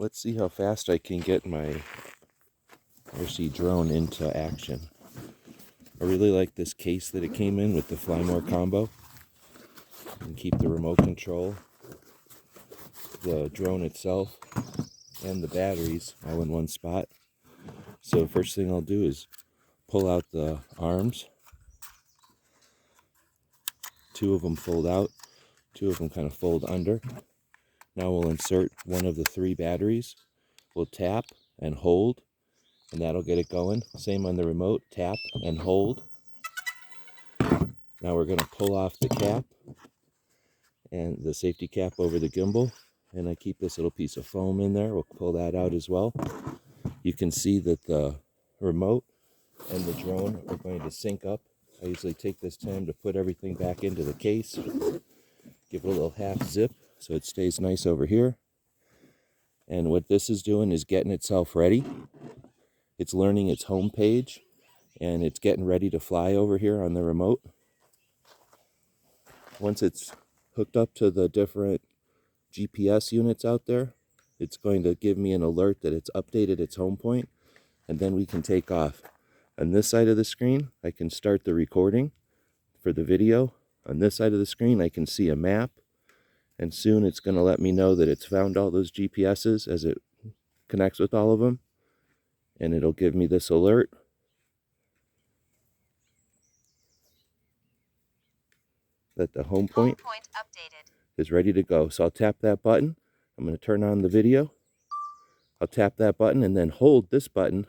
Let's see how fast I can get my RC drone into action. I really like this case that it came in with the Fly More combo. And keep the remote control, the drone itself, and the batteries all in one spot. So first thing I'll do is pull out the arms. 2 of them fold out, 2 of them kind of fold under. Now we'll insert one of the 3 batteries. We'll tap and hold, and that'll get it going. Same on the remote, tap and hold. Now we're going to pull off the cap and the safety cap over the gimbal, and I keep this little piece of foam in there. We'll pull that out as well. You can see that the remote and the drone are going to sync up. I usually take this time to put everything back into the case, give it a little half zip so it stays nice over here. And what this is doing is getting itself ready. It's learning its home page, and it's getting ready to fly over here on the remote. Once it's hooked up to the different GPS units out there, it's going to give me an alert that it's updated its home point, and then we can take off. On this side of the screen, I can start the recording for the video. On this side of the screen, I can see a map, and soon it's going to let me know that it's found all those GPSs as it connects with all of them, and it'll give me this alert. That the home point is ready to go. So I'll tap that button. I'm going to turn on the video. I'll tap that button and then hold this button,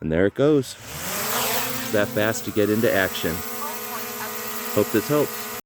and there it goes. It's that fast to get into action. Hope this helps.